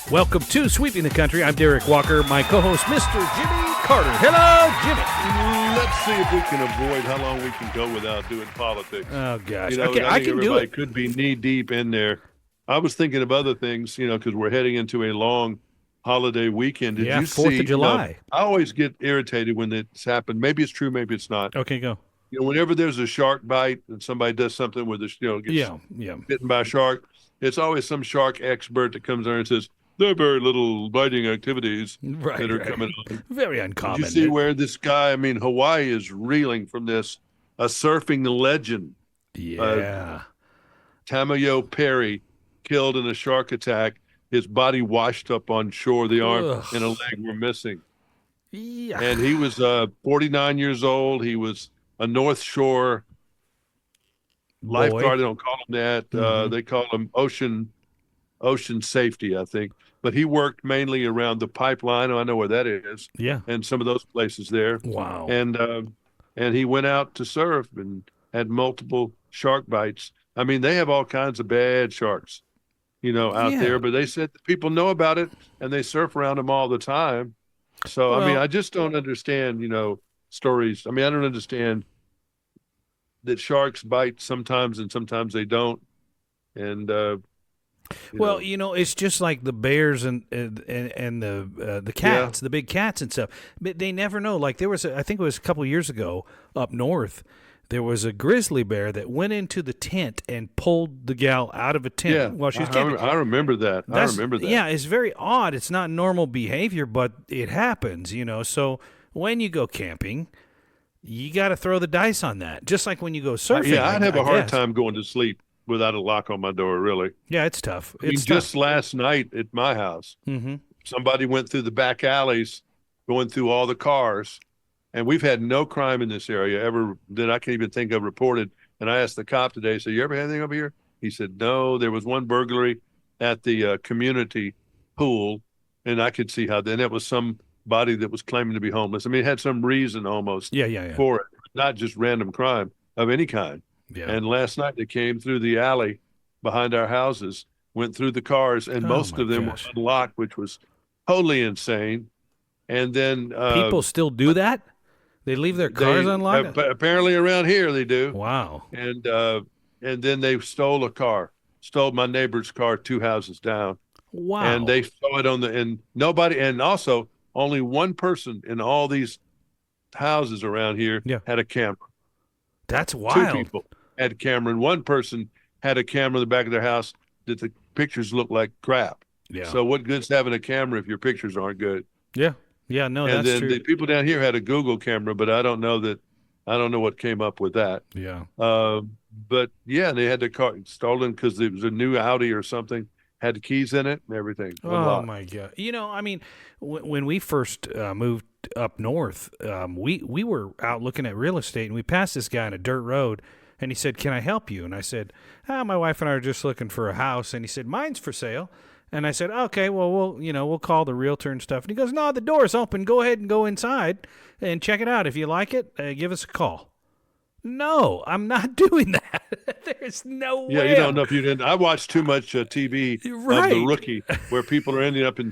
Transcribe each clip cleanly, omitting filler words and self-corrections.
Welcome to Sweeping the Country. I'm Derek Walker, my co-host, Mr. Jimmy Carter. Hello, Jimmy. Let's see if we can avoid how long we can go without doing politics. Oh, gosh. You know, Okay, I can do everybody it. could be knee-deep in there. I was thinking of other things, because we're heading into a long holiday weekend. Did Yeah, you 4th see, of July. I always get irritated when it's happened. Maybe it's true, maybe it's not. Okay, go. Whenever there's a shark bite and somebody does something where gets Yeah. bitten by a shark, it's always some shark expert that comes there and says, there are very little biting activities that are coming on. Very uncommon. Did you see where this guy, Hawaii is reeling from this, a surfing legend, Yeah. Tamayo Perry, killed in a shark attack. His body washed up on shore. The arm Ugh. and a leg were missing. Yeah. And he was 49 years old. He was a North Shore lifeguard. They don't call him that. They call him ocean safety, I think. But he worked mainly around the pipeline. I know where that is. Yeah. And some of those places there. Wow. And he went out to surf and had multiple shark bites. They have all kinds of bad sharks, out there. But they said that people know about it and they surf around them all the time. So, I just don't understand, stories. I don't understand that sharks bite sometimes and sometimes they don't. And, it's just like the bears and the cats, the big cats and stuff. But they never know. Like I think it was a couple of years ago up north, there was a grizzly bear that went into the tent and pulled the gal out of a tent while she was camping. I remember that. Yeah, it's very odd. It's not normal behavior, but it happens, So when you go camping, you got to throw the dice on that. Just like when you go surfing. I'd have a hard time going to sleep without a lock on my door, really. Yeah, it's tough. Just last night at my house, somebody went through the back alleys, going through all the cars, and we've had no crime in this area ever that I can even think of reported. And I asked the cop today, so you ever had anything over here? He said, no, there was one burglary at the community pool, and I could see how then it was somebody that was claiming to be homeless. It had some reason almost for it, not just random crime of any kind. Yeah. And last night they came through the alley behind our houses, went through the cars, and most of them were unlocked, which was totally insane. And then people still do that? They leave their cars unlocked? Apparently around here they do. Wow. And then they stole my neighbor's car 2 houses down. Wow. And they saw it and also only one person in all these houses around here had a camera. That's wild. 2 people had a camera, and one person had a camera in the back of their house that the pictures looked like crap. Yeah. So what good's having a camera if your pictures aren't good? Yeah. Yeah, no, and that's then true. The people down here had a Google camera, but I don't know what came up with that. Yeah. But yeah, they had the car stolen because it was a new Audi or something, had the keys in it and everything. Oh my God. When we first moved up north, we were out looking at real estate, and we passed this guy on a dirt road, and he said, "Can I help you?" And I said, "My wife and I are just looking for a house." And he said, "Mine's for sale." And I said, "Okay, well, we'll call the realtor and stuff." And he goes, "No, the door's open. Go ahead and go inside and check it out. If you like it, give us a call." No, I'm not doing that. There's no way. Yeah, you don't know if you didn't. I watched too much TV of The Rookie, where people are ending up in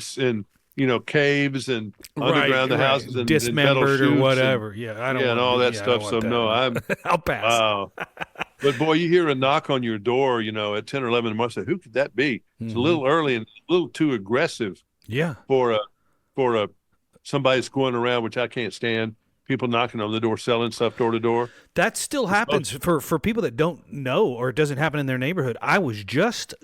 caves and underground the houses and dismembered and or whatever. I don't. And all that stuff. So no, I'll pass. Wow. But boy, you hear a knock on your door, at 10 or 11 in the morning. Who could that be? It's a little early and a little too aggressive. Yeah. For somebody that's going around, which I can't stand. People knocking on the door, selling stuff door to door. That still happens for people that don't know, or it doesn't happen in their neighborhood. I just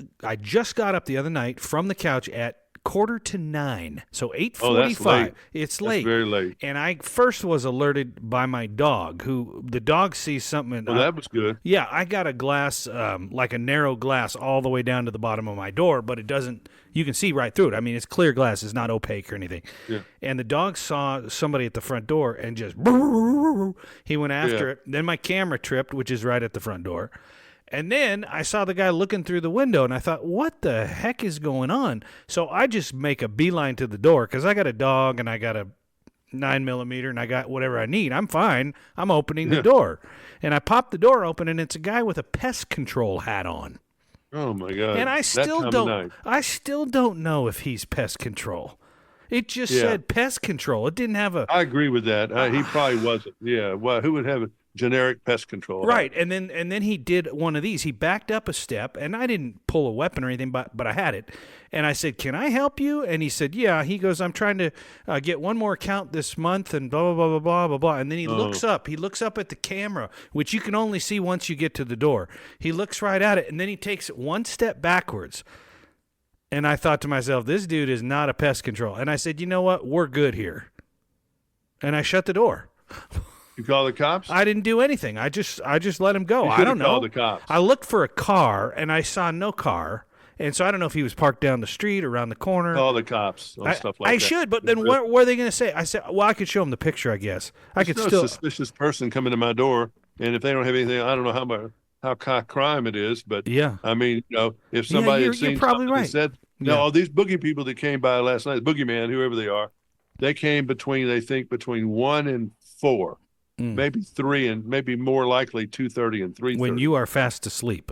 got up the other night from the couch at 8:45, so 8:45. It's late. That's very late. And I first was alerted by my dog, who the dog sees something. Well, that was good. Yeah, I got a glass, like a narrow glass, all the way down to the bottom of my door, but it doesn't. You can see right through it. It's clear glass. It's not opaque or anything. Yeah. And the dog saw somebody at the front door and just he went after it. Then my camera tripped, which is right at the front door. And then I saw the guy looking through the window, and I thought, what the heck is going on? So I just make a beeline to the door because I got a dog and I got a 9mm and I got whatever I need. I'm fine. I'm opening the door. And I pop the door open, and it's a guy with a pest control hat on. Oh my God! And I That still time of don't. night. I still don't know if he's pest control. It just Yeah. said pest control. It didn't have a I agree with that. He probably wasn't. Yeah. Well, who would have a generic pest control hat? right. And then he did one of these. He backed up a step, and I didn't pull a weapon or anything, but I had it. And I said, "Can I help you?" And he said, "Yeah." He goes, "I'm trying to get one more account this month," and blah blah blah blah blah blah blah. And then he looks up. He looks up at the camera, which you can only see once you get to the door. He looks right at it, and then he takes it one step backwards. And I thought to myself, this dude is not a pest control. And I said, you know what? We're good here. And I shut the door. You call the cops? I didn't do anything. I just let him go. You I don't know. called the cops. I looked for a car and I saw no car. And so I don't know if he was parked down the street or around the corner. Call the cops on stuff like I that. should, but then what were they going to say? I said, well, I could show him the picture, I guess. I could There's still. no suspicious person coming to my door, and if they don't have anything, I don't know how crime it is, but Yeah. I mean, if somebody had you're seen probably something right. that said, Yeah. all these boogie people that came by last night, boogeyman, whoever they are, they came between 1 and 4, maybe 3, and maybe more likely 2:30 and 3:30. When you are fast asleep.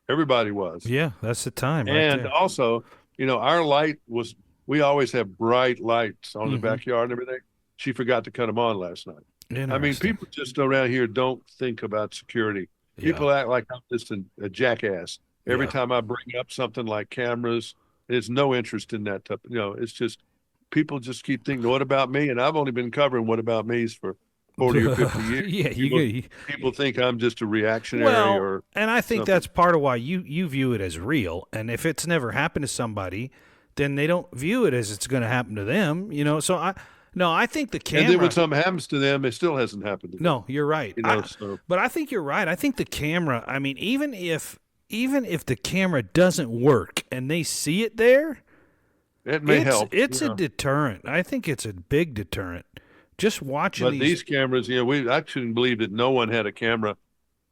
Everybody was. Yeah, that's the time. Right And there. also, our light was, we always have bright lights on the Mm-hmm. backyard and everything. She forgot to cut them on last night. I mean, Interesting. people just around here don't think about security. Yeah. People act like I'm just a jackass. Every Yeah. time I bring up something like cameras, there's no interest in that type. It's just people just keep thinking, what about me? And I've only been covering what about me's for 40 or 50 years. Yeah, People think I'm just a reactionary or and I think something. that's part of why you view it as real. And if it's never happened to somebody, then they don't view it as it's going to happen to them. So I think the camera. And then when something happens to them, it still hasn't happened to them. No, you're right. So But I think you're right. I think the camera. I mean, even if the camera doesn't work and they see it there, it may help. It's a deterrent. I think it's a big deterrent. Just watching But these cameras, I shouldn't believe that no one had a camera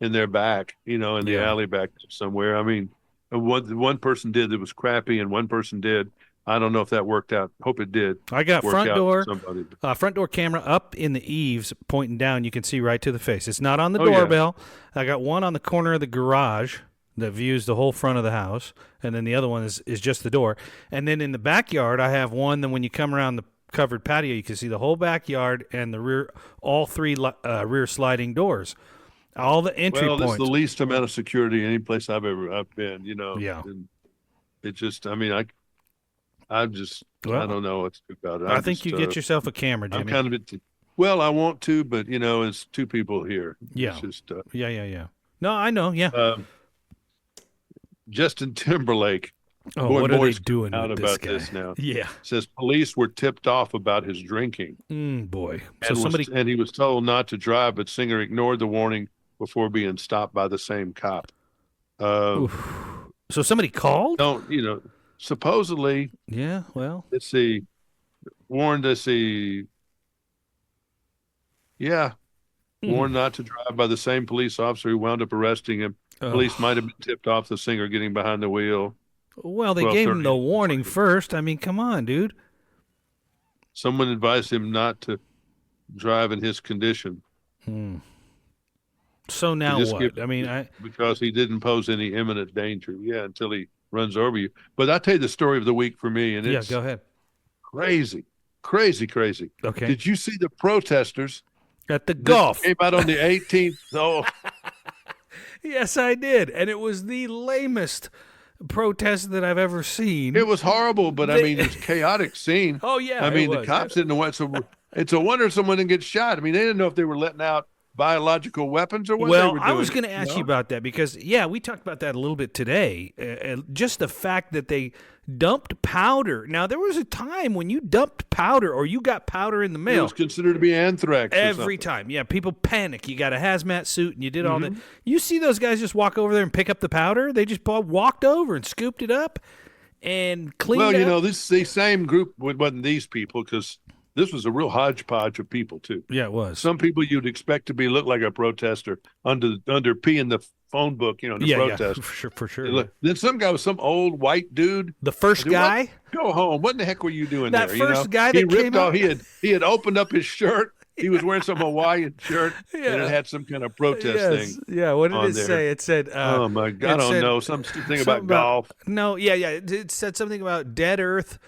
in their back, in the alley back somewhere. I mean, one person did that was crappy, and one person did. I don't know if that worked out. Hope it did. I got work front out door, for somebody. front door camera up in the eaves, pointing down. You can see right to the face. It's not on the Oh, yeah. doorbell. I got one on the corner of the garage that views the whole front of the house, and then the other one is just the door. And then in the backyard, I have one that when you come around the covered patio, you can see the whole backyard and the rear, all 3 rear sliding doors, all the entry Well, this is points. the least amount of security any place I've been. Yeah. And it just, I mean, I don't know what to do about it. I think you get yourself a camera, I'm Jimmy. kind of well, I want to, but it's 2 people here. Yeah. It's just, Yeah. No, I know. Yeah. Justin Timberlake. What are they boys doing out with this about guy? this now? Yeah. Says police were tipped off about his drinking. Boy. So And somebody. and he was told not to drive, but Singer ignored the warning before being stopped by the same cop. So somebody called? Supposedly, Yeah. Well. let's see, warned us. Warned not to drive by the same police officer who wound up arresting him. Police might have been tipped off the singer getting behind the wheel. Well, they gave him the warning first. I mean, come on, dude. Someone advised him not to drive in his condition. So now Just what? I mean, because he didn't pose any imminent danger. Yeah, until he runs over you. But I'll tell you the story of the week for me, and it's go ahead. crazy. Okay. Did you see the protesters At the golf. came out on the 18th? Oh, Yes, I did, and it was the lamest protest that I've ever seen. it was horrible, but I mean, it's a chaotic scene. Oh yeah. I mean, it the was. cops didn't know what. So it's a wonder someone didn't get shot. I mean, they didn't know if they were letting out biological weapons or what they Well, were doing. I was going to ask you about that because, we talked about that a little bit today. Just the fact that they dumped powder. Now, there was a time when you dumped powder or you got powder in the It mail. was considered to be anthrax. or Every something. time. Yeah, people panic. You got a hazmat suit and you did all that. You see those guys just walk over there and pick up the powder? They just walked over and scooped it up and cleaned Well, it up. the same group wasn't these people because this was a real hodgepodge of people too. Yeah, it was. Some people you'd expect to look like a protester under P in the phone book, the protest. For sure. Then some guy was some old white dude. The first Dude, guy? Go home. What in the heck were you doing That there? first guy he that ripped came off. out- He had opened up his shirt He was wearing some Hawaiian shirt, and it had some kind of protest thing. Yeah. What did it there. say? It said, "Oh my God, I don't know, something about golf." No, yeah. It said something about dead Earth.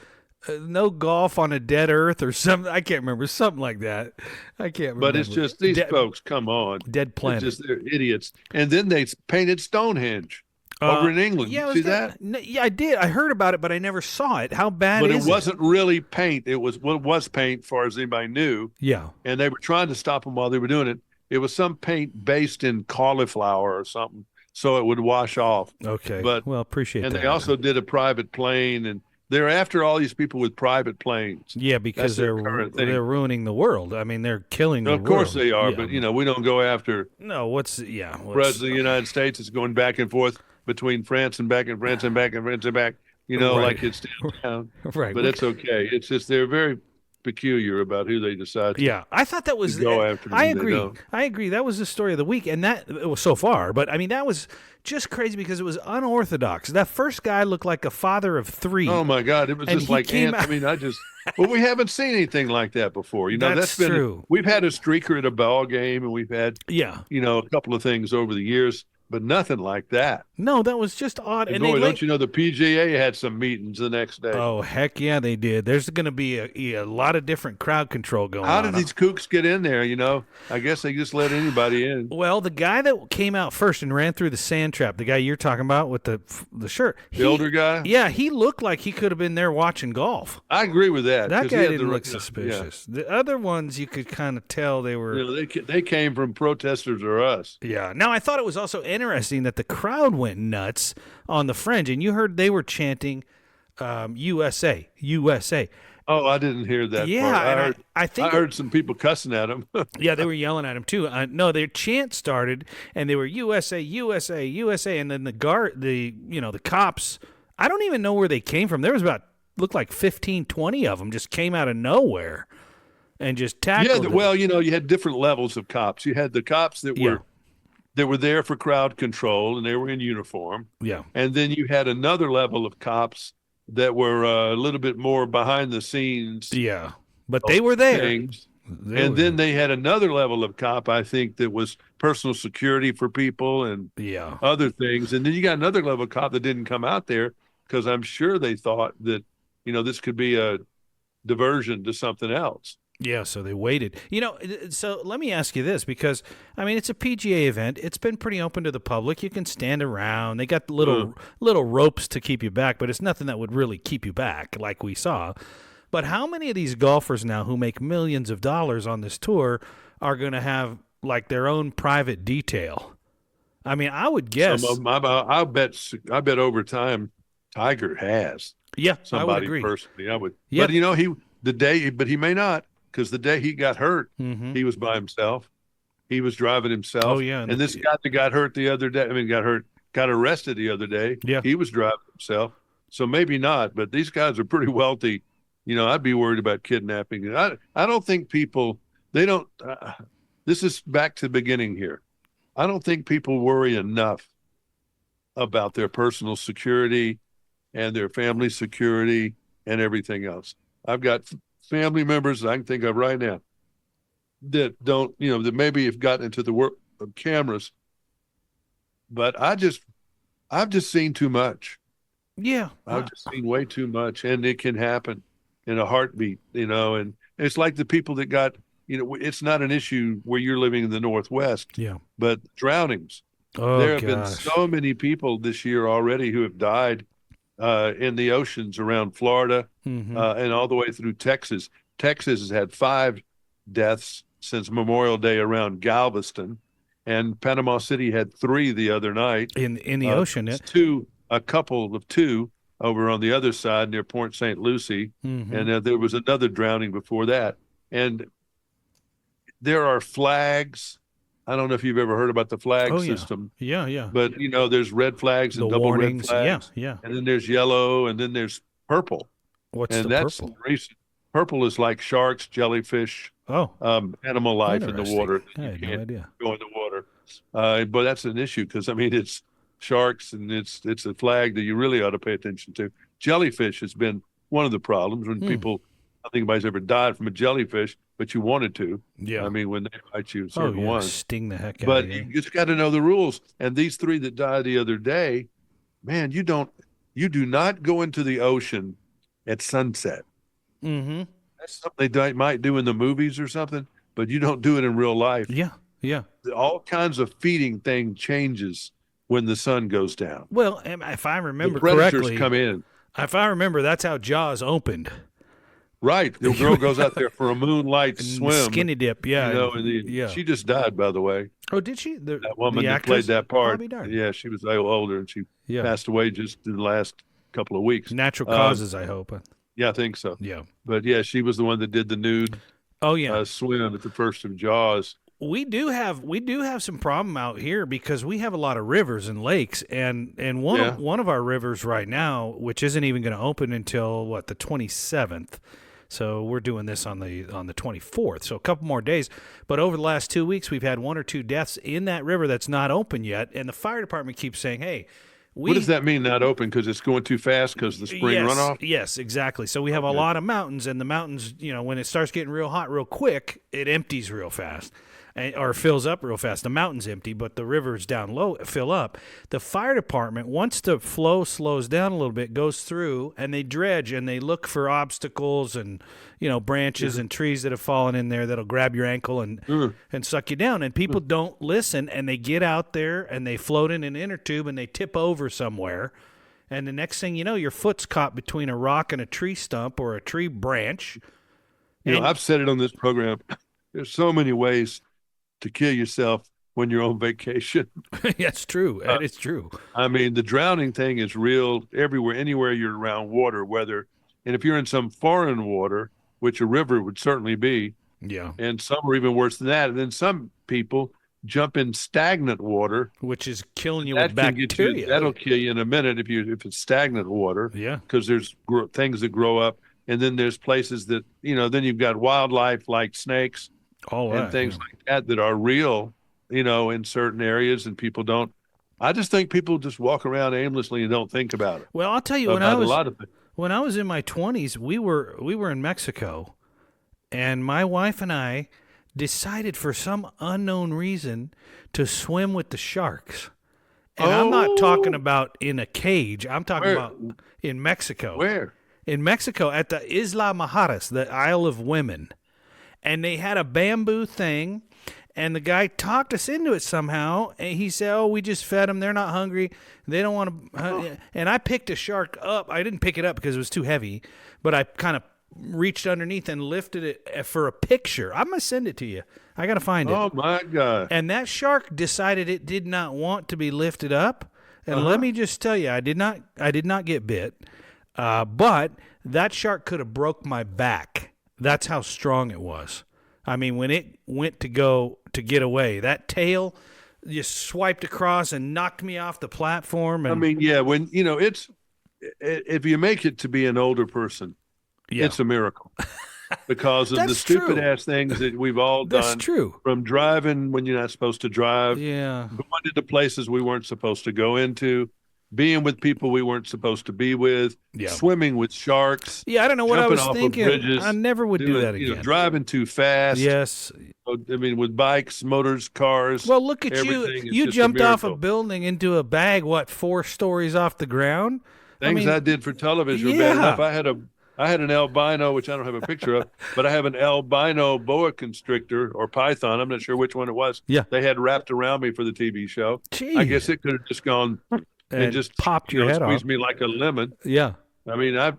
No golf on a dead Earth or something. I can't remember. Something like that. I can't remember. But it's just these folks. Come on, dead planet. It's just they're idiots. And then they painted Stonehenge over in England. Yeah, see that? Yeah, I did. I heard about it, but I never saw it. How bad but is it? But it wasn't really paint. It was paint, as far as anybody knew. Yeah. And they were trying to stop them while they were doing it. It was some paint based in cauliflower or something, so it would wash off. Okay. But appreciate that. And they also did a private plane, and they're after all these people with private planes. Yeah, because they're ruining the world. I mean, they're killing the world. Of course they are, but we don't go after. No, President of the United States is going back and forth between France and back and France and back and France and back. Like it's downtown. Right. But it's okay. It's just they're very peculiar about who they decide to I thought that was go after. I agree. That was the story of the week, and that it was so far. But I mean, that was just crazy because it was unorthodox. That first guy looked like a father of 3. Oh my God! It was just like I mean, well, we haven't seen anything like that before. That's been true. We've had a streaker at a ball game, and we've had a couple of things over the years. But nothing like that. No, that was just odd. And don't you know the PGA had some meetings the next day? Oh, heck yeah, they did. There's going to be a lot of different crowd control going on. How did these kooks get in there, I guess they just let anybody in. Well, the guy that came out first and ran through the sand trap, the guy you're talking about with the shirt. The older guy? Yeah, he looked like he could have been there watching golf. I agree with that. That guy didn't look suspicious. Yeah. The other ones, you could kind of tell they were... they came from protesters or us. Yeah. Now, I thought it was also interesting that the crowd went nuts on the fringe, and you heard they were chanting USA, USA. Oh, I didn't hear that part. I heard some people cussing at him. Yeah, they were yelling at him too. No, their chant started, and they were USA, USA, USA, and then the cops. I don't even know where they came from. There was looked like 15, 20 of them just came out of nowhere and just tackled. Yeah, well, you had different levels of cops. You had the cops that were. They were there for crowd control, and they were in uniform. Yeah. And then you had another level of cops that were a little bit more behind the scenes. Yeah. But they were there. Then they had another level of cop, I think, that was personal security for people and other things. And then you got another level of cop that didn't come out there because I'm sure they thought that, this could be a diversion to something else. Yeah, so they waited. So let me ask you this, because, I mean, it's a PGA event. It's been pretty open to the public. You can stand around. They got little ropes to keep you back, but it's nothing that would really keep you back like we saw. But how many of these golfers now who make millions of dollars on this tour are going to have, like, their own private detail? I mean, I would guess. Some of them, I bet over time Tiger has. Yeah, somebody I would agree. Personally, I would. Yeah. But he may not. Because the day he got hurt, he was by himself. He was driving himself. Oh, yeah. And this guy that got hurt the other day, got arrested the other day. Yeah. He was driving himself. So maybe not, but these guys are pretty wealthy. I'd be worried about kidnapping. I don't think people, this is back to the beginning here. I don't think people worry enough about their personal security and their family security and everything else. I've got family members I can think of right now that don't, that maybe have gotten into the work of cameras, but I've just seen too much. Yeah. I've just seen way too much, and it can happen in a heartbeat, and it's like the people that got, it's not an issue where you're living in the Northwest, but drownings. There have been so many people this year already who have died in the oceans around Florida and all the way through Texas. Texas has had 5 deaths since Memorial Day around Galveston, and Panama City had 3 the other night. In the ocean. A couple of 2 over on the other side near Port St. Lucie, and there was another drowning before that. And there are flags. I don't know if you've ever heard about the flag system. Yeah. But, there's red flags and double warnings. red flags. Yeah. And then there's yellow, and then there's purple. What's and the that's purple? Recent. Purple is like sharks, jellyfish, animal life in the water. I had no idea. Go in the water. But that's an issue because, it's sharks, and it's a flag that you really ought to pay attention to. Jellyfish has been one of the problems when people I don't think anybody's ever died from a jellyfish, but you wanted to. Yeah. I mean, when they bite you, certain ones. Sting the heck out But of you you. just got to know the rules. And these 3 that died the other day, man, you do not go into the ocean at sunset. Mm-hmm. That's something they might do in the movies or something, but you don't do it in real life. Yeah. Yeah. All kinds of feeding thing changes when the sun goes down. Well, if I remember The predators correctly, come in. if I remember, that's how Jaws opened. Right. The girl goes out there for a moonlight swim. Skinny dip, yeah. You know, and she just died, by the way. Oh, did she? That woman the that played actress? that part. I'll be darned. Yeah, she was a little older, and she passed away just in the last couple of weeks. Natural causes, I hope. Yeah, I think so. Yeah. But yeah, she was the one that did the nude swim at the first of Jaws. We do have some problem out here because we have a lot of rivers and lakes, and one of our rivers right now, which isn't even going to open until the 27th. So we're doing this on the 24th. So a couple more days. But over the last 2 weeks, we've had 1 or 2 deaths in that river that's not open yet, and the fire department keeps saying, "Hey, what does that mean, not open? Because it's going too fast because the spring runoff?" Yes, exactly. So we have a lot of mountains, and the mountains, when it starts getting real hot real quick, it empties real fast. Or fills up real fast. The mountain's empty, but the rivers down low fill up. The fire department, once the flow slows down a little bit, goes through and they dredge and they look for obstacles and branches and trees that have fallen in there that'll grab your ankle and suck you down. And people don't listen, and they get out there and they float in an inner tube and they tip over somewhere. And the next thing you know, your foot's caught between a rock and a tree stump or a tree branch. I've said it on this program. There's so many ways to kill yourself when you're on vacation. That's true. That is true. I mean, the drowning thing is real everywhere, anywhere you're around water, and if you're in some foreign water, which a river would certainly be, and some are even worse than that. And then some people jump in stagnant water, which is killing you with bacteria. That'll kill you in a minute if it's stagnant water. Yeah, because there's things that grow up, and then there's places that then you've got wildlife like snakes. And things like that are real, in certain areas, and people don't. I just think people just walk around aimlessly and don't think about it. Well, I'll tell you, when I was in my 20s, we were in Mexico, and my wife and I decided for some unknown reason to swim with the sharks. And I'm not talking about in a cage. I'm talking about in Mexico. Where? In Mexico, at the Isla Mujeres, the Isle of Women. And they had a bamboo thing, and the guy talked us into it somehow. And he said, "Oh, we just fed them. They're not hungry. They don't want to." And I picked a shark up. I didn't pick it up because it was too heavy, but I kind of reached underneath and lifted it for a picture. I'm gonna send it to you. I gotta find it. Oh my God! And that shark decided it did not want to be lifted up. And let me just tell you, I did not get bit, but that shark could have broke my back. That's how strong it was. I mean, when it went to get away, that tail just swiped across and knocked me off the platform. And, I mean, yeah, when it's if you make it to be an older person, it's a miracle because of the stupid ass things that we've all done. That's true. From driving when you're not supposed to drive, going into places we weren't supposed to go into, being with people we weren't supposed to be with, swimming with sharks. Yeah, I don't know what I was thinking. Bridges, I never would do that again. Driving too fast. Yes. I mean, with bikes, motors, cars. Well, look at you. You jumped off a building into a bag, 4 stories off the ground? Things I did for television were bad enough. I had an albino, which I don't have a picture of, but I have an albino boa constrictor or python. I'm not sure which one it was. Yeah. They had wrapped around me for the TV show. Jeez. I guess it could have just gone and just popped your head off. Squeezed me like a lemon. Yeah. I mean, I've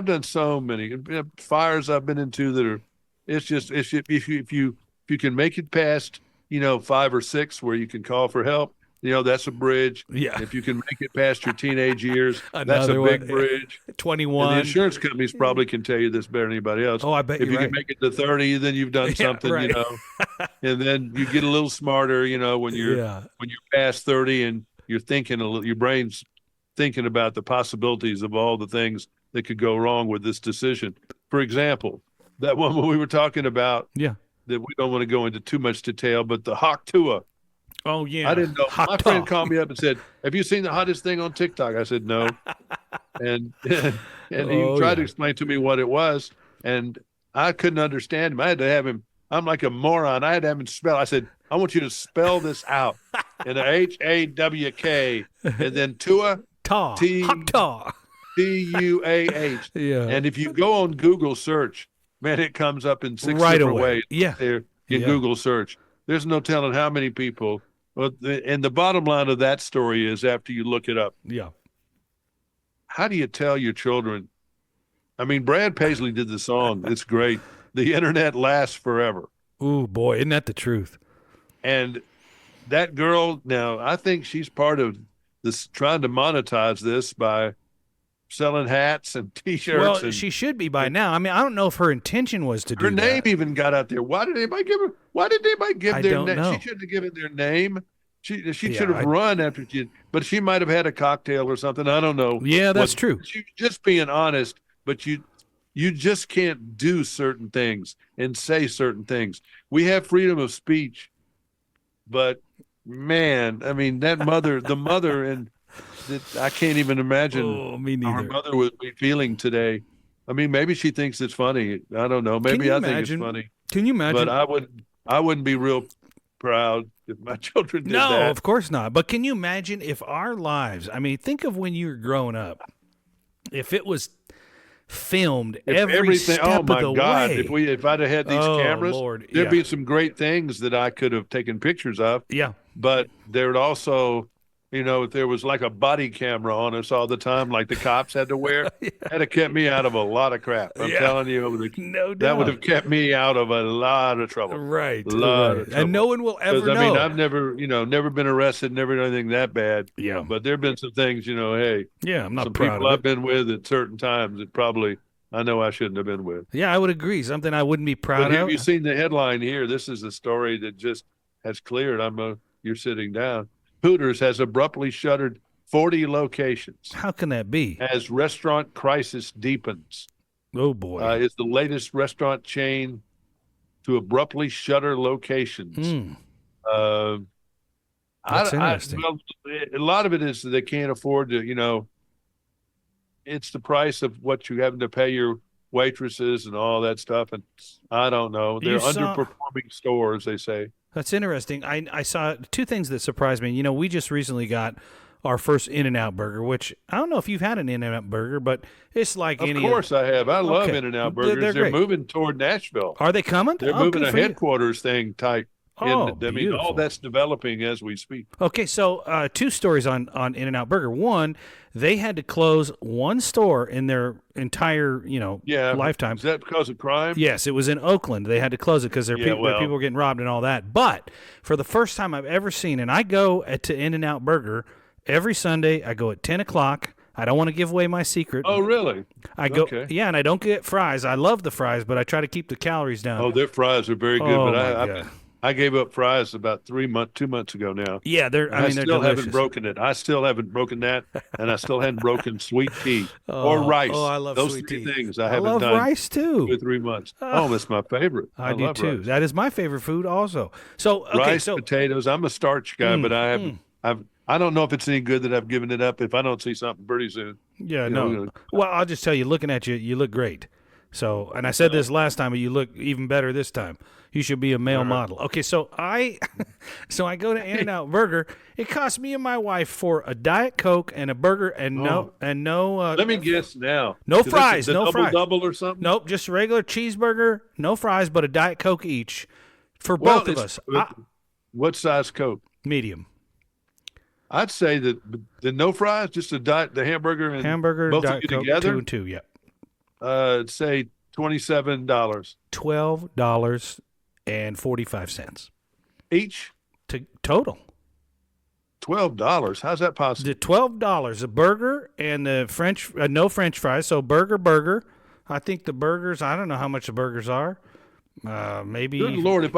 done so many fires I've been into that are. It's if you can make it past 5 or 6 where you can call for help. That's a bridge. Yeah. If you can make it past your teenage years, that's a big bridge. 21. And the insurance companies probably can tell you this better than anybody else. Oh, I bet if you can make it to 30, then you've done something, And then you get a little smarter, when you're past 30 and you're thinking a little, your brain's thinking about the possibilities of all the things that could go wrong with this decision. For example, that one we were talking about, that we don't want to go into too much detail, but the Hawk Tuah. Oh, yeah. I didn't know. My friend called me up and said, "Have you seen the hottest thing on TikTok?" I said, "No." and he tried to explain to me what it was. and I couldn't understand him. I had to have him. I'm like a moron. I had to have him spell. I said, I want you to spell this out in a HAWK, and then Tua Tuah. TUAH. Yeah. And if you go on Google search, man, it comes up in six Right different away. ways. Yeah. There in Google search. There's no telling how many people. And the bottom line of that story is, after you look it up, Yeah. how do you tell your children? I mean, Brad Paisley did the song. It's great. The internet lasts forever. Ooh, boy, isn't that the truth? And that girl, now, I think she's part of this, trying to monetize this by selling hats and T-shirts. Well, and she should be by now. I mean, I don't know if her intention was to do her that. name even got out there. Why did anybody give her? Why did anybody give I their don't name? know. She shouldn't have given their name. She should have I- run after she, but she might have had a cocktail or something. I don't know. Yeah, that's true. She just being honest, but you just can't do certain things and say certain things. We have freedom of speech, but man, I mean, that mother, the mother, and I can't even imagine Oh, me how her neither. mother would be feeling today. I mean, maybe she thinks it's funny. I don't know. Maybe you I think imagine? it's funny, Can you imagine? but I wouldn't be real proud if my children did No, that. of course not. But can you imagine if our lives, I mean, think of when you were growing up, if it was filmed If every everything, step oh of my the God! way. If I'd have had these Oh, cameras, Lord, there'd yeah. be some great things that I could have taken pictures of. Yeah. But there would also, if there was like a body camera on us all the time, like the cops had to wear, that'd have kept me out of a lot of crap. I'm Yeah. telling you, No doubt. that would have kept me out of a lot of trouble. Right. A lot right. of trouble. And no one will ever 'Cause, know. I mean, I've never been arrested, never done anything that bad. Yeah. But there've been some things, hey, Yeah, I'm not some proud people of I've it. been with at certain times that probably I know I shouldn't have been with. Yeah, I would agree. Something I wouldn't be But proud have of. you seen the headline here? This is a story that just has cleared. You're sitting down. Hooters has abruptly shuttered 40 locations How can that be? as restaurant crisis deepens. Oh, boy. Is the latest restaurant chain to abruptly shutter locations. Hmm. That's That's interesting. Well, a lot of it is they can't afford to, it's the price of what you're having to pay your waitresses and all that stuff. And I don't know. They're underperforming stores, they say. That's interesting. I saw two things that surprised me. We just recently got our first In-N-Out burger, which I don't know if you've had an In-N-Out burger, but it's like Of any. course I have. I love Okay. In-N-Out They're burgers. They're great. moving toward Nashville. Are they coming? They're Oh, moving good a for you. headquarters thing type. Oh, I mean, all beautiful. that's developing as we speak. Okay, so two stories on In-N-Out Burger. One, they had to close one store in their entire lifetime. Is that because of crime? Yes, it was in Oakland. They had to close it because their people were getting robbed and all that. But for the first time I've ever seen, and I go to In-N-Out Burger every Sunday. I go at 10 o'clock. I don't want to give away my secret. Oh, really? I go, Okay. yeah, and I don't get fries. I love the fries, but I try to keep the calories down. Oh, their fries are very good. Oh, But my God. I gave up fries about 2 months ago now. Yeah, they're I they're still delicious. haven't broken it. I still haven't broken that, and I still haven't broken sweet tea or rice. Oh, I love those sweet three tea. things I I haven't love done rice too. 2 or 3 months. Oh, that's my favorite. I do love too. rice. That is my favorite food also. So okay, Rice, so potatoes. I'm a starch guy, but I don't know if it's any good that I've given it up if I don't see something pretty soon. yeah, you no. know. Well, I'll just tell you, looking at you, you look great. So, and I said this last time, but you look even better this time. You should be a male model. Okay, so I go to In-N-Out Burger. It cost me and my wife for a Diet Coke and a burger and no. Let me guess now. No So fries, This is the no fries. double or something. Nope, just a regular cheeseburger, no fries, but a Diet Coke each for both of us. What size Coke? Medium. I'd say that the no fries, just the hamburger and Hamburger, both Diet of you Coke, together. 2 and 2, yeah. Say $27 $12.45 each. total. $12. How's that possible? The $12 a burger and the no French fries. So burger. I think the burgers. I don't know how much the burgers are. Maybe. Good Lord,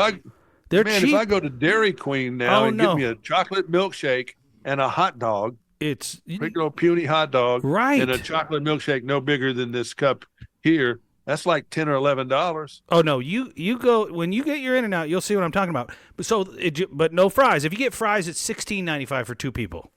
they're if cheap. I go to Dairy Queen now and no. give me a chocolate milkshake and a hot dog, It's regular old puny hot dog, Right. and a chocolate milkshake no bigger than this cup here. That's like $10 or $11. Oh no, you go when you get your In-N-Out, you'll see what I'm talking about. But no fries. If you get fries, it's $16.95 for 2 people.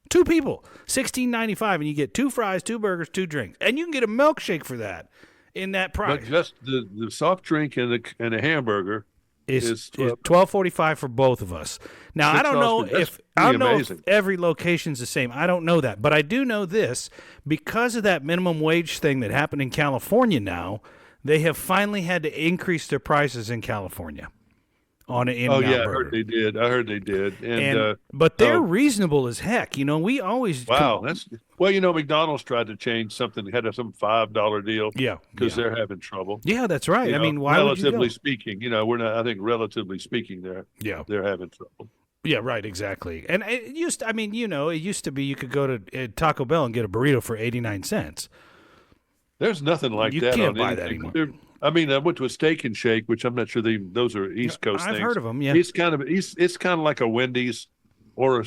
2 people, $16.95, and you get 2 fries, 2 burgers, 2 drinks, and you can get a milkshake for that. in that But price. just the soft drink and the hamburger Is is $12.45 for both of us. Now I don't know that's if I pretty don't know if amazing. every location's the same. I don't know that, but I do know this because of that minimum wage thing that happened in California. Now they have finally had to increase their prices in California on an Oh In-N-Out yeah, I burger. heard they did. I heard they did. And But they're oh, reasonable as heck. You know, we always wow, that's well. McDonald's tried to change something. Had some $5 deal yeah, because yeah. they're having trouble. Yeah, that's right. You I know, mean, why would you relatively go? speaking, we're not. I think relatively speaking, Yeah. they're having trouble. Yeah, right, exactly. And it used to, I mean, it used to be you could go to Taco Bell and get a burrito for 89 cents. There's nothing like You that can't on buy that anything. anymore. I mean, I went to a Steak and Shake, which I'm not sure those are East Coast I've things. heard of them, yeah. It's kind of like a Wendy's or a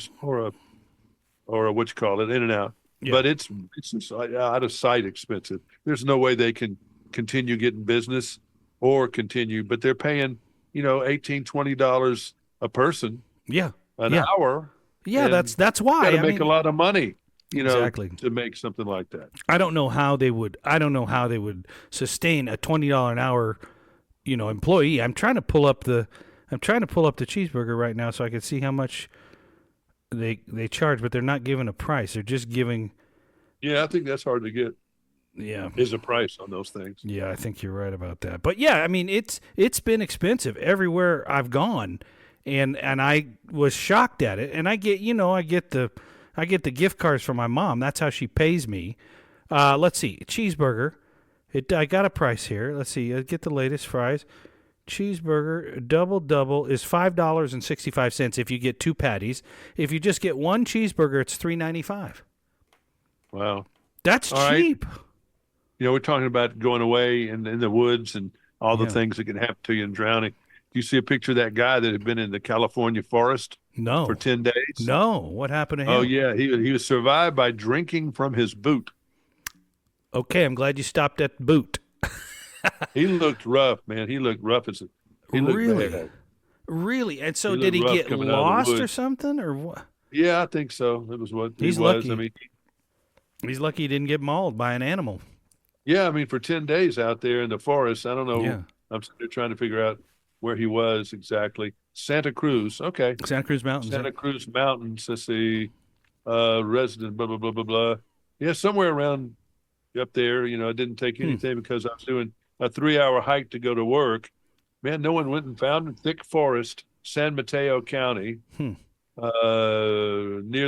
what you call it, In-N-Out. Yeah. But it's just out of sight expensive. There's no way they can continue getting business or continue, but they're paying, $18-20 a person Yeah. an Yeah. hour. Yeah, and that's why. Got to I make mean, a lot of money, Exactly. to make something like that. I don't know how they would sustain a $20 an hour, employee. I'm trying to pull up the cheeseburger right now so I can see how much they charge, but they're not giving a price. They're just giving Yeah, I think that's hard to get. yeah. Is a price on those things. Yeah, I think you're right about that. But yeah, I mean it's been expensive everywhere I've gone, and I was shocked at it. And I get the gift cards from my mom. That's how she pays me. Let's see, cheeseburger. I got a price here. Let's see. I get the latest fries. Cheeseburger double is $5.65 if you get 2 patties. If you just get one cheeseburger, it's $3.95. Wow. That's All right. cheap. We're talking about going away in the woods and all the Yeah. things that can happen to you and drowning. Do you see a picture of that guy that had been in the California forest No. for 10 days? No. What happened to him? Oh, yeah. He was survived by drinking from his boot. Okay, I'm glad you stopped at boot. He looked rough, man. He looked rough he looked Really? bad. Really? And so He did he looked rough get coming out of the lost or woods. something or what? Yeah, I think so. It was what He's he was. lucky. I mean, He's lucky he didn't get mauled by an animal. yeah, I mean, for 10 days out there in the forest, I don't know. Yeah. I'm still trying to figure out where he was exactly. Santa Cruz. Okay. Santa Cruz Mountains. Santa Cruz Mountains. Let's see. Resident, blah, blah, blah, blah, blah. Yeah, somewhere around up there. I didn't take anything because I was doing a 3-hour hike to go to work. Man, no one went and found a thick forest, San Mateo County, near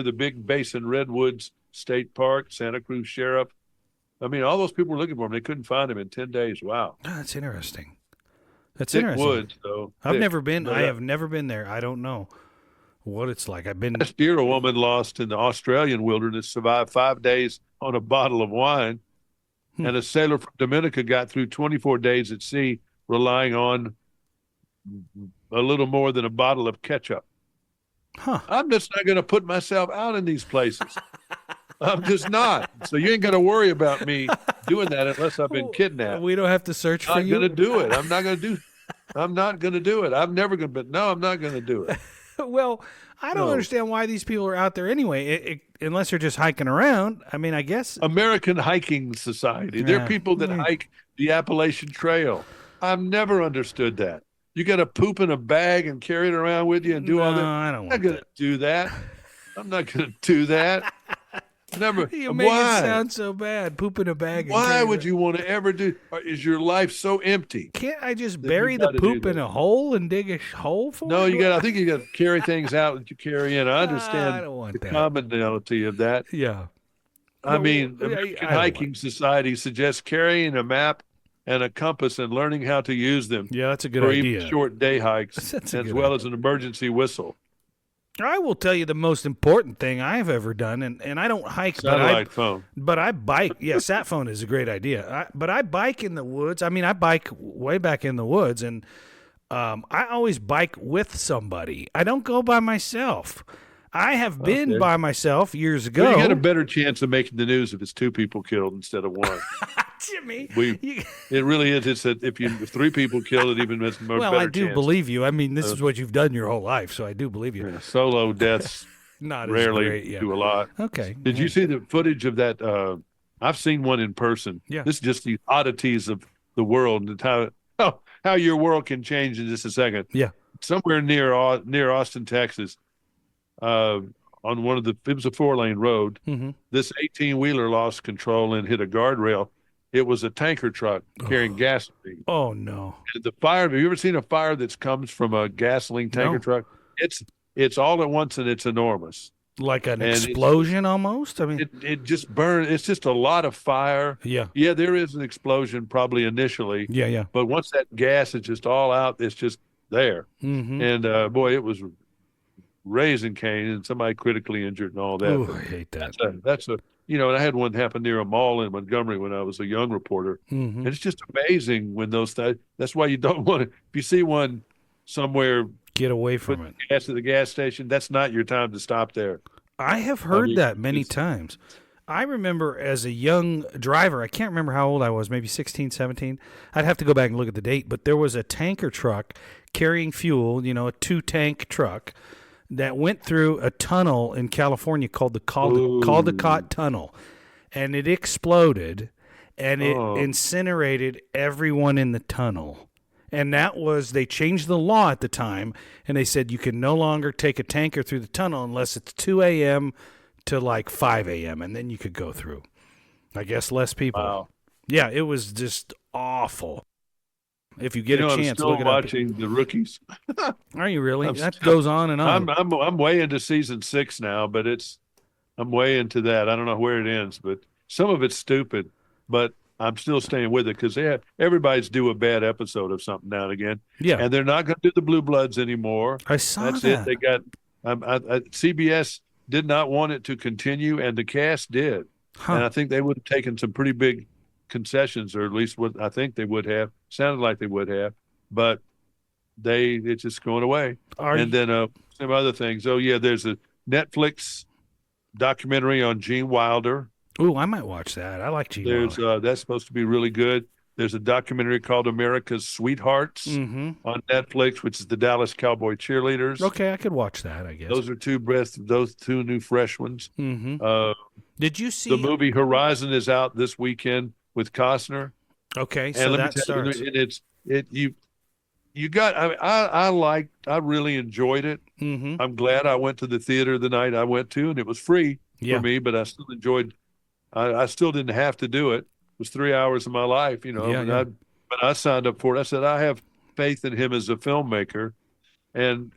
the Big Basin Redwoods State Park, Santa Cruz Sheriff. I mean, all those people were looking for him. They couldn't find him in 10 days. Wow. Oh, that's interesting. That's Thick interesting. woods, though. I've Thick. never been. But, I have never been there. I don't know what it's like. I've been. last year, a woman lost in the Australian wilderness survived 5 days on a bottle of wine. And a sailor from Dominica got through 24 days at sea relying on a little more than a bottle of ketchup. Huh. I'm just not going to put myself out in these places. I'm just not. So you ain't got to worry about me doing that unless I've been kidnapped. We don't have to search for I'm you. not going to do it. I'm not going to do it. I'm never going to, but no, I'm not going to do it. Well, I don't No. understand why these people are out there anyway, unless they're just hiking around. I mean, I guess. American Hiking Society. They're Yeah. people that hike the Appalachian Trail. I've never understood that. You got to poop in a bag and carry it around with you and do all No, that. I don't I'm not want going that. to do that. I'm not going to do that. Never. You make Why? it sound so bad. Poop in a bag. And Why carry would it. you want to ever do? Or is your life so empty? Can't I just Then bury you the gotta do poop in that. a hole and dig a hole for No, it? you got. I think you got to carry things out that you carry in. I I understand don't want the that. commonality of that. Yeah. I Well, mean, I American don't want Hiking Society suggests carrying a map and a compass and learning how to use them Yeah, that's a good for idea. even short day hikes, That's a as good well as an emergency whistle. I will tell you the most important thing I've ever done, and I don't hike, Satellite phone. but I bike. Yeah, sat phone is a great idea. But I bike in the woods. I mean, I bike way back in the woods, and I always bike with somebody. I don't go by myself. I have been Okay. by myself years ago. Well, you got a better chance of making the news if it's 2 people killed instead of 1. Jimmy. We- It really is. It's that if 3 people killed, it even makes more Well, better I do chance. believe you. I mean, this is what you've done your whole life, so I do believe you. Yeah, solo deaths Not rarely as great, yeah. do a lot. Okay. Did you see the footage of that I've seen one in person. Yeah. This is just the oddities of the world and how your world can change in just a second. Yeah. Somewhere near Austin, Texas, on one of the, it was a 4-lane road. Mm-hmm. This 18-wheeler lost control and hit a guardrail. It was a tanker truck carrying gasoline. Oh no! And the fire. Have you ever seen a fire that comes from a gasoline tanker truck? It's all at once and it's enormous. Like an explosion almost? I mean, it just burned. It's just a lot of fire. Yeah. Yeah, there is an explosion probably initially. Yeah, yeah. But once that gas is just all out, it's just there. Mm-hmm. And boy, it was raising Cane and somebody critically injured and all that. Ooh, I hate that. That's a and I had one happen near a mall in Montgomery when I was a young reporter. Mm-hmm. And it's just amazing when those things. That's why you don't want to. If you see one somewhere, get away from it. Gas at the gas station. That's not your time to stop there. I have heard that many times. I remember as a young driver, I can't remember how old I was, maybe 16, 17. I'd have to go back and look at the date, but there was a tanker truck carrying fuel, a 2-tank truck that went through a tunnel in California called the Caldecott Tunnel, and it exploded, and it incinerated everyone in the tunnel. And they changed the law at the time, and they said you can no longer take a tanker through the tunnel unless it's 2 a.m. to like 5 a.m., and then you could go through. I guess less people. Wow. Yeah, it was just awful. If you get a chance, I'm still look it watching The Rookies. Are you really? That goes on and on. I'm way into season 6 now, but I'm way into that. I don't know where it ends, but some of it's stupid, but I'm still staying with it because everybody's due a bad episode of something now and again. Yeah, and they're not going to do the Blue Bloods anymore. I saw That's that. it. They got CBS did not want it to continue, and the cast did. Huh. And I think they would have taken some pretty big concessions, or at least what I think they would have. Sounded like they would have, but it's just going away. Then some other things. Oh yeah, there's a Netflix documentary on Gene Wilder. Ooh, I might watch that. I like Gene Wilder. That's supposed to be really good. There's a documentary called America's Sweethearts on Netflix, which is the Dallas Cowboy cheerleaders. Okay, I could watch that, I guess. Those are those two new fresh ones. Mm-hmm. Did you see the movie Horizon is out this weekend with Costner? Okay, so that starts. I really enjoyed it. Mm-hmm. I'm glad I went to the theater the night I went to, and it was free for me, but I still enjoyed. I still didn't have to do it. It was 3 hours of my life, but I signed up for it. I said, I have faith in him as a filmmaker. And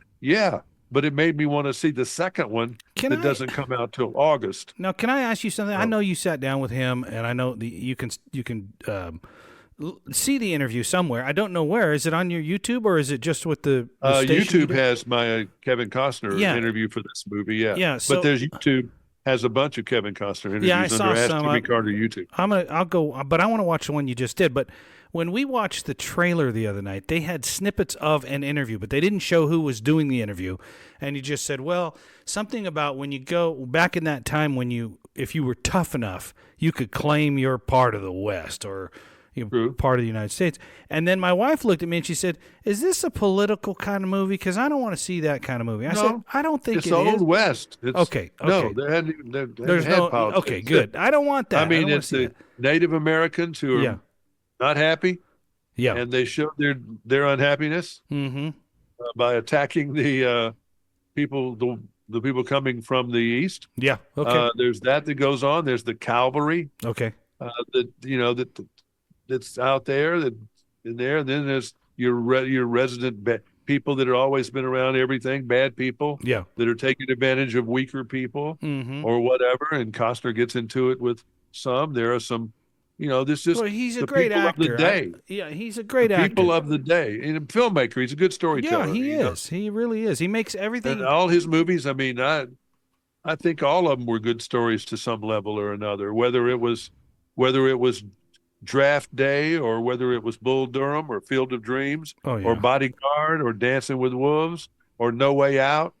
but it made me want to see the second one doesn't come out till August. Now, can I ask you something? I know you sat down with him, and I know you can see the interview somewhere. I don't know where. Is it on your YouTube, or is it just with the YouTube has my Kevin Costner interview for this movie. Yeah. So, but there's YouTube has a bunch of Kevin Costner interviews under Ask Jimmy Carter YouTube. I'll go, but I want to watch the one you just did. But when we watched the trailer the other night, they had snippets of an interview, but they didn't show who was doing the interview. And you just said, well, something about when you go back in that time when if you were tough enough, you could claim you're part of the West or part of the United States. And then my wife looked at me and she said, is this a political kind of movie? Because I don't want to see that kind of movie. I said, I don't think it's Old West. Okay. No, there's no politics. Okay, good. I don't want that. I mean, it's the Native Americans who are not happy. Yeah. And they showed their unhappiness by attacking the people, the people coming from the East. Yeah. Okay. There's that goes on. There's the cavalry. Okay. That's out there and then there's your resident people that have always been around everything, bad people that are taking advantage of weaker people or whatever. And Costner gets into it with some. There are some, this just he's a great actor. Of the day. He's a great actor. People of the day. And a filmmaker. He's a good storyteller. Yeah, he is. He really is. He makes everything. And all his movies, I mean, I think all of them were good stories to some level or another, whether it was Draft Day or whether it was Bull Durham or Field of Dreams or Bodyguard or Dancing with Wolves or No Way Out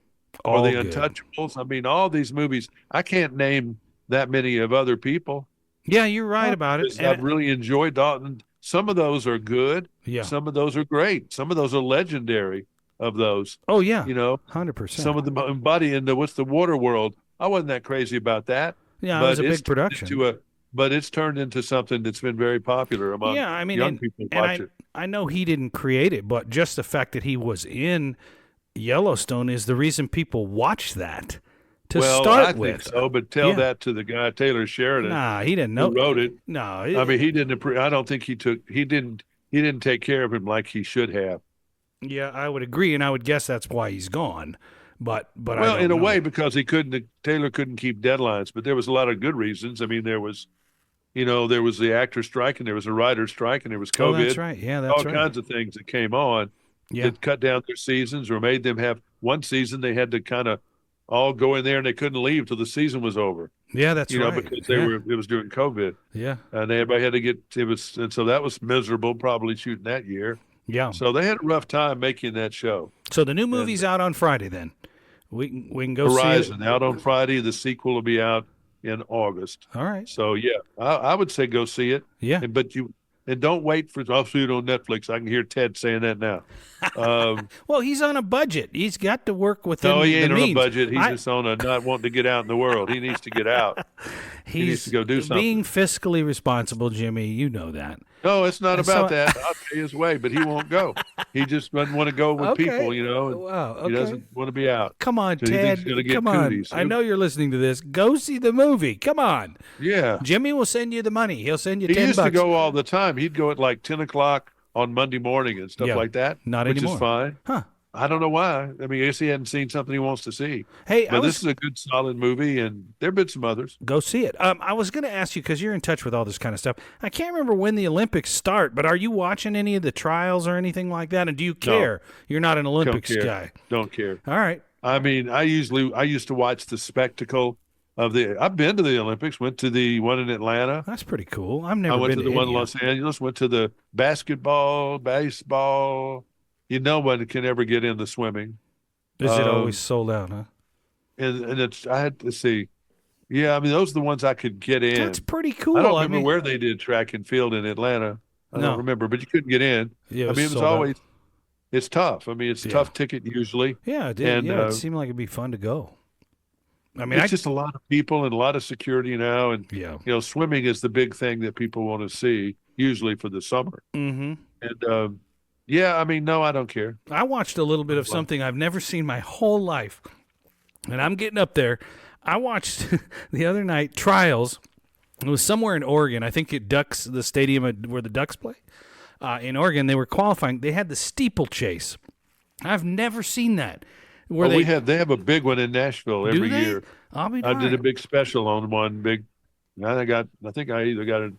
or The Untouchables. I mean, all these movies, I can't name that many of other people. Yeah, you're right about it. I've really enjoyed Dalton. Some of those are good. Yeah. Some of those are great. Some of those are legendary of those. Oh, yeah. 100%. Some of them embody in what's the Water World. I wasn't that crazy about that. Yeah, it was a big production. but it's turned into something that's been very popular among young people who watch it. I know he didn't create it, but just the fact that he was in Yellowstone is the reason people watch that. I think so, but tell that to the guy Taylor Sheridan. Nah, he didn't know. Who wrote it? No, I mean he didn't. I don't think he didn't take care of him like he should have. Yeah, I would agree, and I would guess that's why he's gone. But well, in a way, because Taylor couldn't keep deadlines, but there was a lot of good reasons. I mean, there was the actor strike, and there was a writer strike, and there was COVID. Oh, that's right. Yeah, that's all kinds of things that came on that cut down their seasons or made them have one season they had to kind of all go in there and they couldn't leave till the season was over. Yeah, that's right. Because it was during COVID. Yeah. And everybody had to and so that was miserable probably shooting that year. Yeah. So they had a rough time making that show. So the new movie's out on Friday then. We can go Horizon see it. Out on Friday. The sequel will be out in August. All right. So yeah, I would say go see it. Yeah. And don't wait for I'll see it on Netflix. I can hear Ted saying that now. Well, he's on a budget. He's got to work within the means. No, he ain't on a budget. He's just on a not wanting to get out in the world. He needs to get out. He needs to go do something. Being fiscally responsible, Jimmy, you know that. No, it's not about that. I'll tell you his way, but he won't go. He just doesn't want to go with people, Wow, okay. He doesn't want to be out. Come on, Ted. Come on. I know you're listening to this. Go see the movie. Come on. Yeah. Jimmy will send you the money. He'll send you $10. He used to go all the time. He'd go at like 10 o'clock on Monday morning and stuff like that. Not anymore. Which is fine. Huh. I don't know why. I mean, I guess he hadn't seen something he wants to see. Hey, but this is a good, solid movie, and there have been some others. Go see it. I was going to ask you, because you're in touch with all this kind of stuff. I can't remember when the Olympics start, but are you watching any of the trials or anything like that? And do you care? No. You're not an Olympics guy. Don't care. All right. I mean, I used to watch the spectacle of I've been to the Olympics, went to the one in Atlanta. That's pretty cool. I've never been to I went to the one in Los Angeles, went to the basketball, baseball. Nobody can ever get in the swimming. Is it always sold out, huh? And I had to see. Yeah, I mean, those are the ones I could get in. That's pretty cool. I don't remember where they did track and field in Atlanta. I don't remember, but you couldn't get in. Yeah, it was always, it's tough. I mean, it's a tough ticket usually. Yeah, it did. And, it seemed like it'd be fun to go. I mean, it's just a lot of people and a lot of security now. And, swimming is the big thing that people want to see, usually for the summer. Mm-hmm. And, yeah, I mean, no, I don't care. I watched a little bit of something I've never seen my whole life, and I'm getting up there. I watched the other night trials. It was somewhere in Oregon. I think it Ducks, the stadium where the Ducks play. In Oregon, they were qualifying. They had the steeplechase. I've never seen that. They have a big one in Nashville every year. I did a big special on one big. I think I got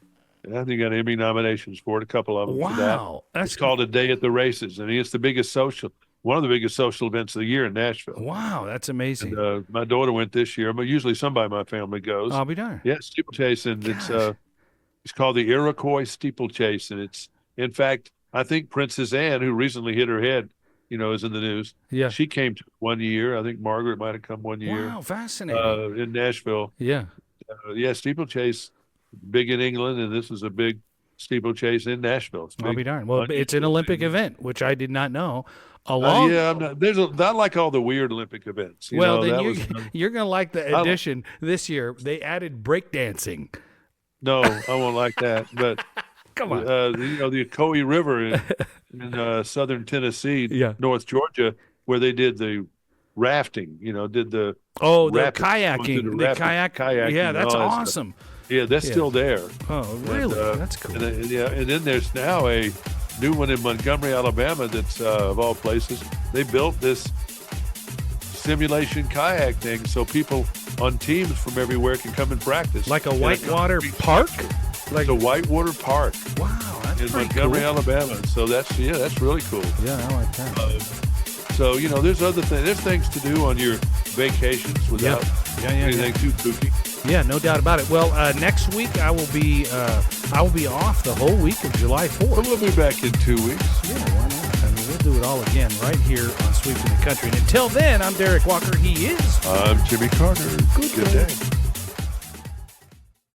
Emmy nominations for it, a couple of them. Wow. For that. It's called A Day at the Races, and it's one of the biggest social events of the year in Nashville. Wow, that's amazing. And, my daughter went this year, but usually somebody in my family goes. I'll be darned. Yeah, steeplechase, and it's called the Iroquois Steeplechase, and it's, in fact, I think Princess Anne, who recently hit her head, is in the news. Yeah. She came to one year. I think Margaret might have come one year. Wow, fascinating. In Nashville. Yeah. Steeplechase, big in England, and this is a big steeplechase in Nashville. I'll be darned. Well, it's an Olympic event, which I did not know. I like all the weird Olympic events. Then you're going to like the addition this year. They added breakdancing. No, I won't like that. But come on, the Ocoee River in southern Tennessee, North Georgia, where they did the rafting. Did the the kayaking, kayaking. Yeah, that's awesome. Yeah, that's still there. Oh, really? That's cool. And then there's now a new one in Montgomery, Alabama. That's of all places. They built this simulation kayak thing, so people on teams from everywhere can come and practice. Like a whitewater park. Like a whitewater park. Wow, that's in Montgomery, cool. Alabama. So that's really cool. Yeah, I like that. So there's other things. There's things to do on your vacations without anything too kooky. Yeah, no doubt about it. Well, next week I will be off the whole week of July 4th. But we'll be back in 2 weeks. Yeah, why not? I mean, we'll do it all again right here on Sweeping the Country. And until then, I'm Derek Walker. He is. I'm Jimmy Carter. Good day.